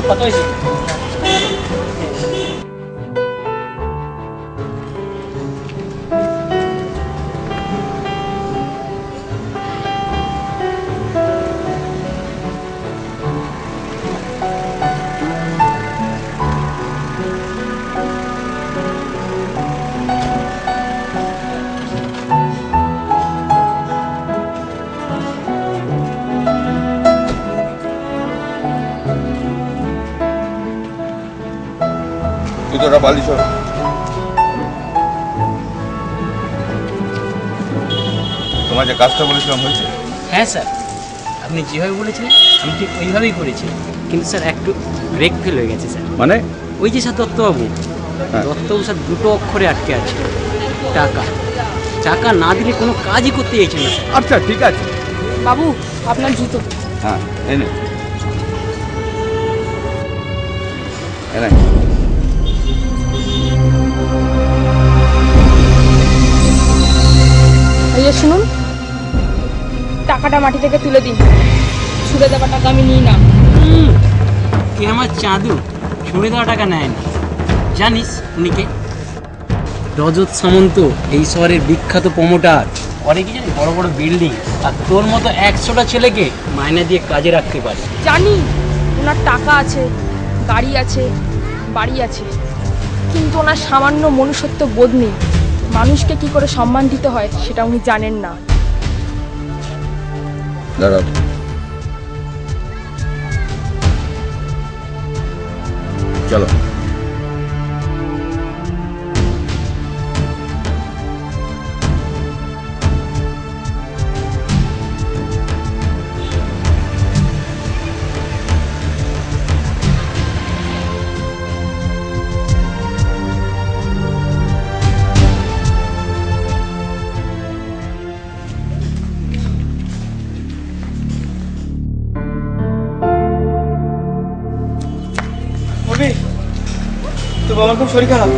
কত হয়েছে? তোরা বালি সর। তোমার যে কাজটা বলেছিলাম হয়েছে? হ্যাঁ স্যার, আপনি যেভাবে বলেছিলেন আমি ঠিক ওইভাবেই করেছি, কিন্তু স্যার একটু ব্রেক ফেল হয়ে গেছে স্যার। মানে? ওই যে স্যার দত্তবাবু, দত্তবাবু স্যার দুটো অক্ষরে আটকে আছে, টাকা। টাকা না দিলে কোনো কাজই করতে চাইছেন না স্যার। আচ্ছা ঠিক আছে বাবু, আপনার জুতো। হ্যাঁ এনে এনে। শুনুন, টাকাটা মাটি থেকে তুলে দিন। ছুড়ে দেওয়া টাকা আমি নিই না। কে আমার চাঁদু ছুড়ে দেওয়া টাকা নেয় না। জানিস উনি কে? রজত সামন্ত, এই শহরের বিখ্যাত প্রমোটার। পরে কি জানি বড় বড় বিল্ডিং, আর তোর মতো 100টা ছেলেকে মাইনে দিয়ে কাজে রাখতে পারে। জানি ওনার টাকা আছে, গাড়ি আছে, বাড়ি আছে, কিন্তু ওনার সামান্য মনুষ্যত্ব বোধ নেই। মানুষকে কি করে সম্মান দিতে হয় সেটা উনি জানেন না। দাঁড়াও, চলো। তো বাবার খুব শরীর খারাপ,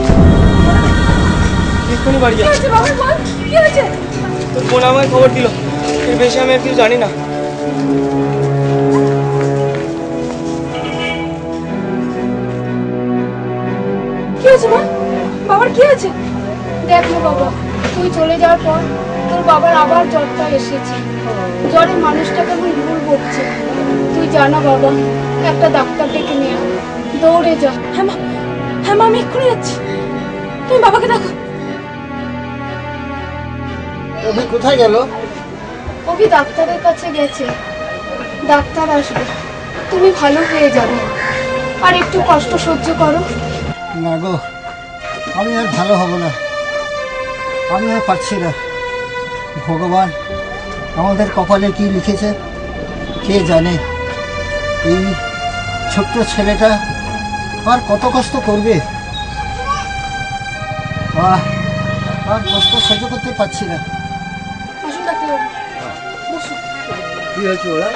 এক্ষুনি বাড়ি যাচ্ছে। তোর বোন আমায় খবর দিল, এর বেশি আমি আর কিছু জানি না। কি হয়েছে মা? বাবার কি হয়েছে? দেখ না বাবা, তুই চলে যাওয়ার পর তোর বাবার আবার জ্বরটা এসেছে। জ্বরে মানুষটা কেমন ভুল বকছে। তুই জানা বাবা, একটা ডাক্তার ডেকে নিয়ে দৌড়ে যা। হ্যাঁ মা, হ্যাঁ মা, আমি এক্ষুনি যাচ্ছি। তুমি বাবাকে দেখো। অভি কোথায় গেল? অভি ডাক্তারের কাছে গেছে, ডাক্তার আসবে, তুমি ভালো হয়ে যাবে। আর একটু কষ্ট সহ্য করো। না গো, আমি আর ভালো হব না, আমি আর পারছি না। ভগবান আমাদের কপালে কি লিখেছে কে জানে। এই ছোট্ট ছেলেটা আর কত কষ্ট করবে। আর কষ্ট সহ্য করতে পারছি না। আসুন ডাক্তারবাবু, বসুন। কি হয়েছে ওরা?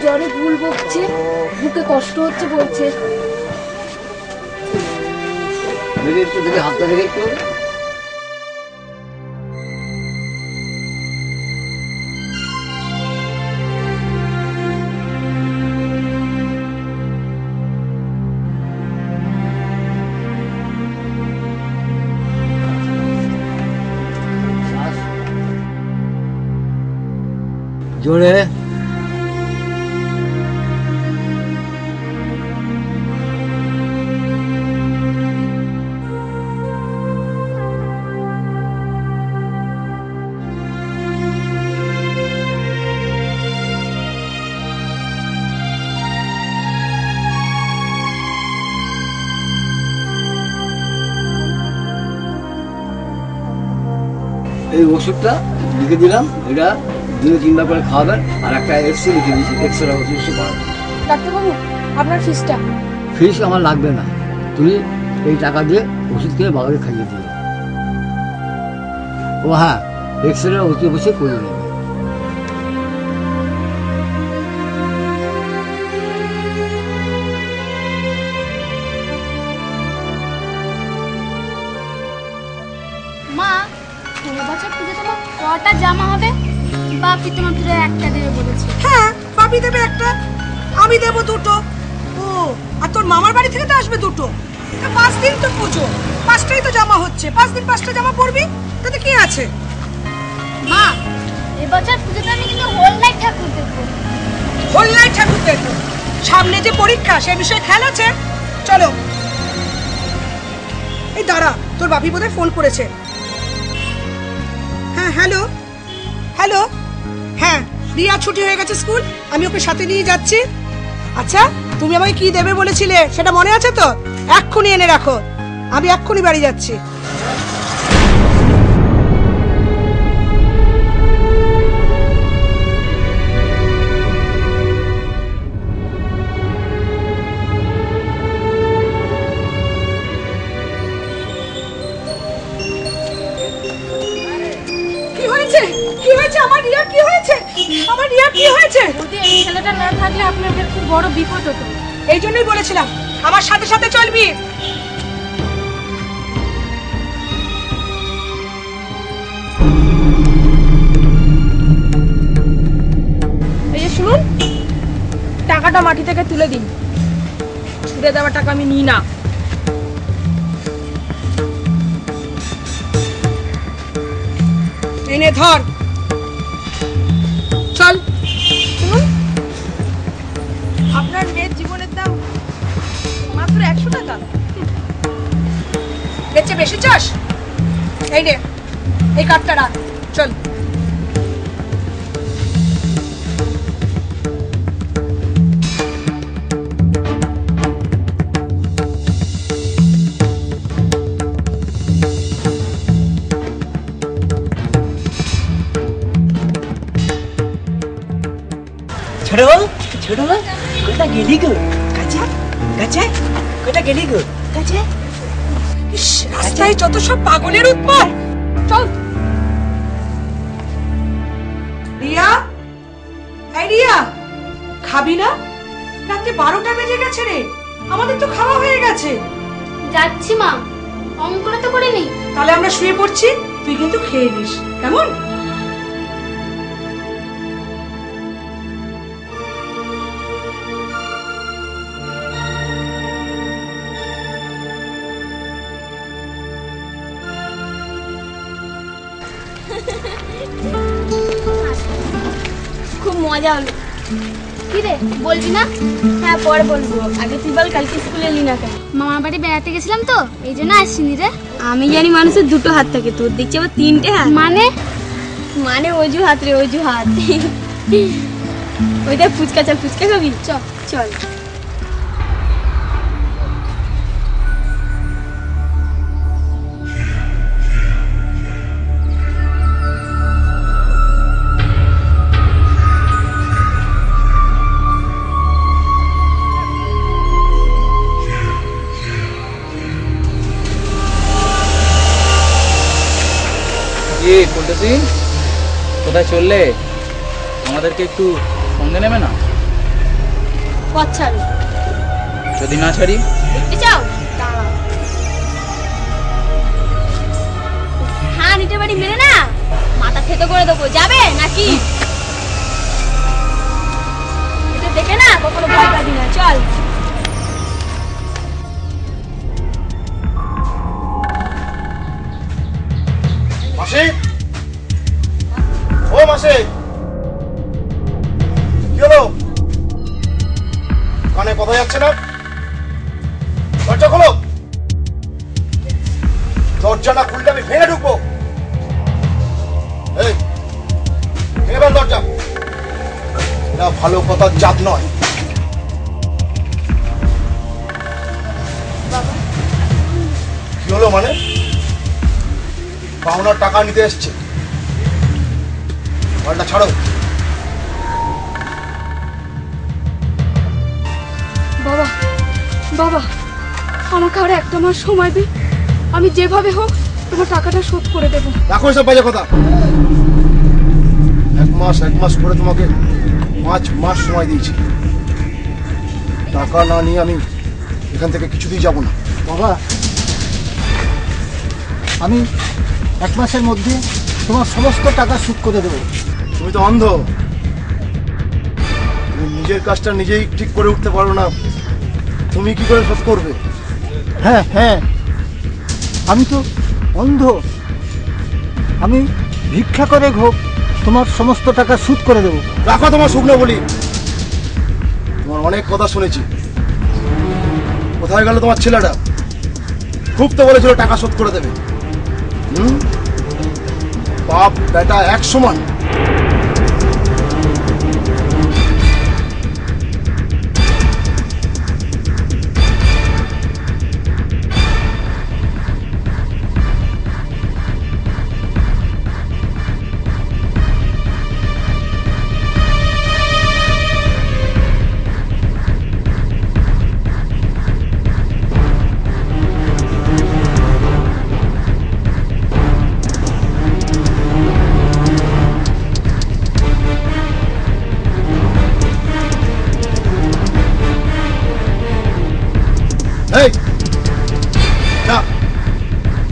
জ্বরে ভুল বকছে, বুকে কষ্ট হচ্ছে বলছে। একটু দেখে হাতটা দেখে একটু। জোরে। এই ওষুধটা লিখে দিলাম, এটা দিনে 3 বার করে খাওয়াবেন। আর একটা এক্সরে লিখে দিয়েছি, এক্সরে ওষুধ পাবেন। ডাক্তারবাবু, আপনার ফিসটা? ফিস আমার লাগবে না, তুমি এই টাকা দিয়ে ওষুধ কিনে বাবাকে খাইয়ে দিও। ও হ্যাঁ, এক্সরে অতি অবশ্যই করে নেবে। মা, 16 বছর পুজো তোমার কটা জামা হবে? বাপি তোমার একটা দেবে বলেছে। হ্যাঁ, বাপি দেবে একটা, আমি দেবো দুটো। ও আর তোর মামার বাড়ি থেকে তো আসবে দুটো। তা 5 দিন তো পুজো, 5টাই তো জামা হচ্ছে, 5 দিন 5টা জামা পরবি, তাতে কি আছে? মা এবছর পুজোতে আমি কিন্তু হোল নাইট ঠাকুর দেখবো। হোল নাইট ঠাকুর দেখো? সামনে যে পরীক্ষা সে বিষয়ে খেয়াল আছে? চলো। এই দাঁড়া, তোর বাপি বোধহয় ফোন করেছে। হ্যাঁ হ্যালো হ্যালো, হ্যাঁ রিয়া ছুটি হয়ে গেছে স্কুল, আমি ওকে সাথে নিয়ে যাচ্ছি। আচ্ছা তুমি আমাকে কি দেবে বলেছিলে সেটা মনে আছে তো? এক্ষুনি এনে রাখো, আমি এক্ষুনি বাড়ি যাচ্ছি। এই ছেলেটা না থাকলে আপনাদের খুব বড় বিপদ হতো। এই জন্যই বলেছিলাম আমার সাথে সাথে চলবি। এই যে শুনুন, টাকাটা মাটি থেকে তুলে দিন। ছুড়ে দেওয়ার টাকা আমি নিই না। এনে ধর, চল। শুনুন, আপনার মেয়ের জীবনের দাম মাত্র 100 টাকা। বেচে বেশি চাস? এই নে, এই কার্ডটা রাখ, চল। ছোট ছোট কোথা গেলি গো? কাছে কাছে কোথা গেলি গো? কাছে রাস্তায় যত সব পাগলের উৎপাত। চল। রিয়া, এই রিয়া, খাবি না? রাতে 12টা বেজে গেছে রে, আমাদের তো খাওয়া হয়ে গেছে। যাচ্ছি মা, অঙ্কটা তো করে নেই। তাহলে আমরা শুয়ে পড়ছি, তুই কিন্তু খেয়ে নিস, কেমন? খুব মজা হলো। কি রে বলবি না? হ্যাঁ পরে বলবো, আগে তুই বল কালকে স্কুলে এলি না কেন? মামার বাড়ি বেড়াতে গেছিলাম তো, এই জন্য আসিনি রে। আমি জানি মানুষের 2টো হাত থাকে, তোর দেখছি আবার 3টে হাত। মানে অজুহাত রে, অজুহাত। ওই দেখ ফুচকা, চল ফুচকা খাবি? চল চল। কোথায় চললে? আমাদেরকে একটু সঙ্গে নেবে না? পথ ছাড়ো। যদি না ছাড়ি? দেখতে চাও? দাঁড়াও। হ্যাঁ নিতে বাড়ি মেরে না মাথা থেতো করে দেবো, যাবে নাকি? এটা দেখে না কখনো ভয় পাবি না, চল। মাসি, ও মাসি, কি হলো? কানে কথা যাচ্ছে না? দরজা খোলো। দরজা না খুললে আমি ভেঙে ঢুকবো। এই ভেঙে ফেল দরজা, এটা ভালো কথার জাত নয়। কি হলো মানে? পাওনার টাকা নিতে এসছে, বলটা ছাড়ো। বাবা বাবা, আমাকে আর একটা মাস সময় দে, আমি যেভাবে হোক তোমার টাকাটা শোধ করে দেবো। রাখো এসব বাজে কথা। এক মাস করে তোমাকে 5 মাস সময় দিয়েছি। টাকা না নিয়ে আমি এখান থেকে কিছুতেই যাব না। বাবা, আমি 1 মাসের মধ্যে তোমার সমস্ত টাকা শোধ করে দেবো। তুমি তো অন্ধ, তুমি নিজের কাজটা নিজেই ঠিক করে উঠতে পারো না, তুমি কি করে শোধ করবে? হ্যাঁ হ্যাঁ, আমি তো অন্ধ। আমি ভিক্ষা করে হোক তোমার সমস্ত টাকা সুদ করে দেবো। রাখো তোমার শুকনো বলি, তোমার অনেক কথা শুনেছি। কোথায় গেল তোমার ছেলেটা? খুব তো বলেছিল টাকা শোধ করে দেবে। বাপ বেটা এক সমান।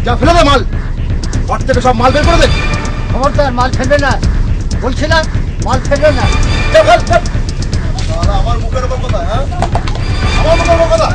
যা ফেলে দে মাল, ঘর থেকে সব মাল বের করে দে। খবরদার মাল ফেলবে না, বলছি না মাল ফেলবে না। আমার মুখের উপর কথা, হ্যাঁ আমার মুখের উপর কথা।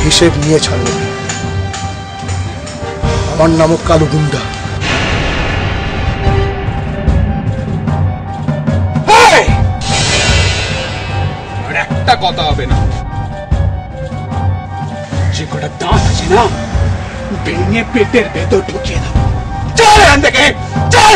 হিসেব নিয়ে ছাড়বে। আমার নামও কালু গুন্ডা। একটা কথা হবে না, যে কটা দাঁত আছে না ভেঙে পেটের ভেতর ঢুকিয়ে দাও। চল এখান থেকে, চল।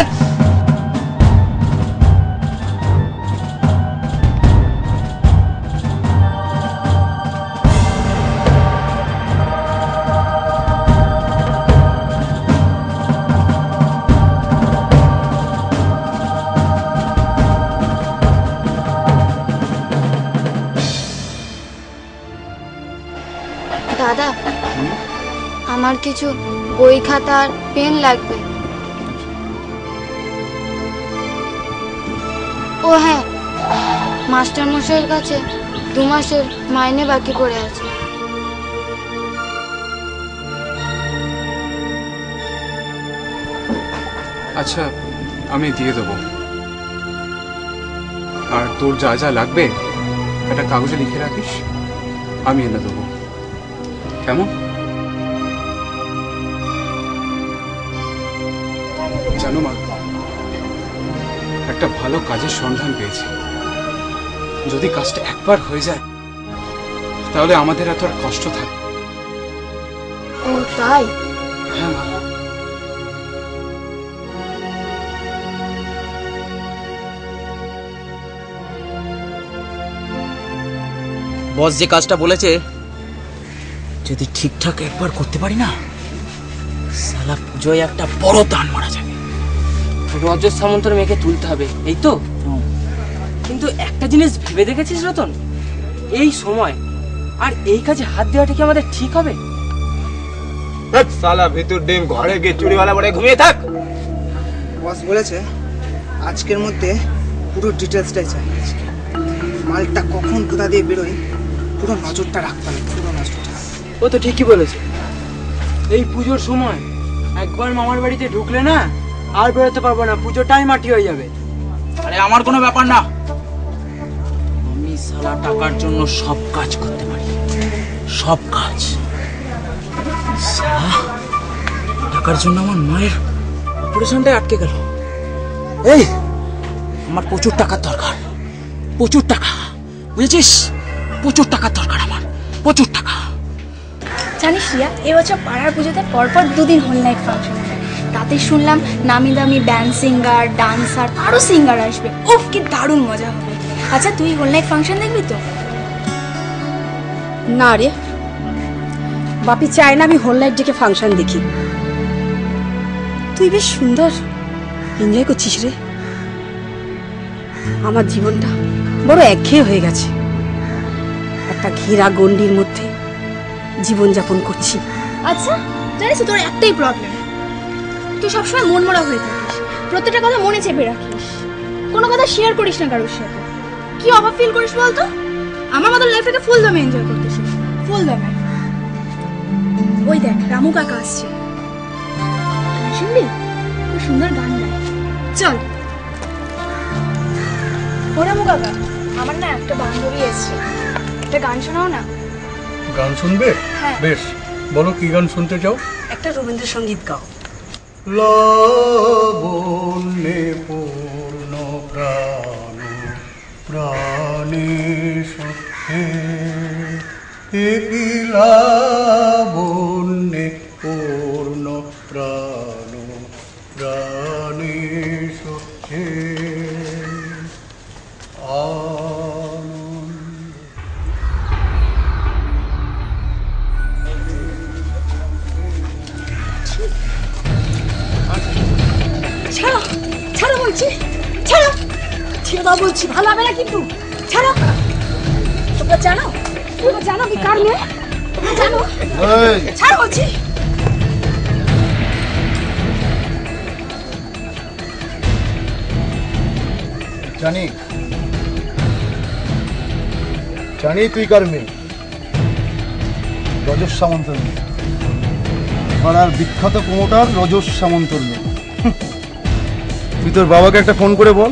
দাদা, আমার কিছু বই খাতা আর পেন লাগবে। ও হ্যাঁ, মাস্টার মশাইয়ের কাছে 2 মাসের মাইনে বাকি পড়ে আছে। আচ্ছা, আমি দিয়ে দেবো। আর তোর যা যা লাগবে একটা কাগজে লিখে রাখিস, আমি এনে দেবো। কেমন? জানো মা, একটা ভালো কাজের সন্ধান পেয়েছি। যদি কাজটা একবার হয়ে যায় তাহলে আমাদের এত আর কষ্ট থাকে। ও তাই? হ্যাঁ মা। বস যে কাজটা বলেছে যদি ঠিকঠাক একবার করতে পারি না, সালা পুজোয় একটা বড় দান মারা যাবে। রজত সামন্তর মেয়েকে তুলতে হবে, এই তো? কিন্তু একটা জিনিস ভেবে দেখেছিস রতন, এই সময় আর এই কাজে হাত দেওয়াটা কি আমাদের ঠিক হবে? সালা ভিতর ডিম, ঘরে গিয়ে চুরিওয়ালা বলে ঘুমিয়ে থাক। বস বলেছে আজকের মধ্যে পুরো ডিটেলসটাই চাই। মালটা কখন কোথা দিয়ে বেরোয় পুরো নজরটা রাখতে হবে, পুরো নজরটা। ও তো ঠিকই বলেছে। এই পুজোর সময় একবার মামার বাড়িতে ঢুকলে না আর বেরোতে পারবো না, পুজোটাই মাটি হয়ে যাবে। আরে আমার কোনো ব্যাপার না, আমি সালা টাকার জন্য সব কাজ করতে পারি, সব কাজ। সালা টাকার জন্য আমার মায়ের অপারেশনটাই আটকে গেল। এই আমার প্রচুর টাকার দরকার, প্রচুর টাকা। বুঝেছিস? প্রচুর টাকার দরকার আমার, প্রচুর টাকা। জানিস রিয়া, এবছর পাড়ার পুজোতে পরপর 2 দিন হোল নাইট ফাংশন হবে। তাতে শুনলাম নামি দামি ব্যান্ড সিঙ্গার, ডান্সার, আরও সিঙ্গার আসবে। উফ, কি দারুণ মজা হবে। আচ্ছা, তুই হোল নাইট ফাংশন দেখবি তো? না রে, বাপি চায় না আমি হোল নাইট ডেকে ফাংশন দেখি। তুই বেশ সুন্দর এনজয় করছিস রে। আমার জীবনটা বড় একঘেয়ে হয়ে গেছে, একটা ঘেরা গণ্ডির মধ্যে জীবনযাপন করছি। আচ্ছা, জানিস তোর একটাই প্রবলেম, তুই সবসময় মনমরা হয়ে থাকিস, প্রত্যেকটা কথা মনে চেপে রাখিস, কোনো কথা শেয়ার করিস না কারোর সাথে। কি অভাব ফিল করিস বলতো? আমার মতো লাইফটাকে ফুল দমে এনজয় করতেছিস, ফুল দমে। ওই দেখ, রামু কাকা আসছে, শুনবি? খুব সুন্দর গান গায়, চল। ও রামু কাকা, আমার না একটা বান্ধবী এসছে, একটা গান শোনাও না। গান শুনবে? হ্যাঁ। বেশ, বলো কি গান শুনতে চাও? একটা রবীন্দ্রসঙ্গীত গাও। লাবণ্যে পূর্ণ প্রাণ প্রাণে সুখে, একই লাবণ্যে পূর্ণ প্রাণ প্রাণে সুখে ছাড়ো, ছাড়ো বলছি, ছাড়ো, ছেড়ে দাও বলছি, ভালো হবে না কিন্তু, ছাড়ো। তোমরা জানো আমি কার মেয়ে? জানো? ছাড়ো বলছি। জানি জানি তুই কার মেয়ে। রজত সামন্তর মেয়ে, পাড়ার বিখ্যাত প্রমোটার রজত সামন্তর মেয়ে। তুই তোর বাবাকে একটা ফোন করে বল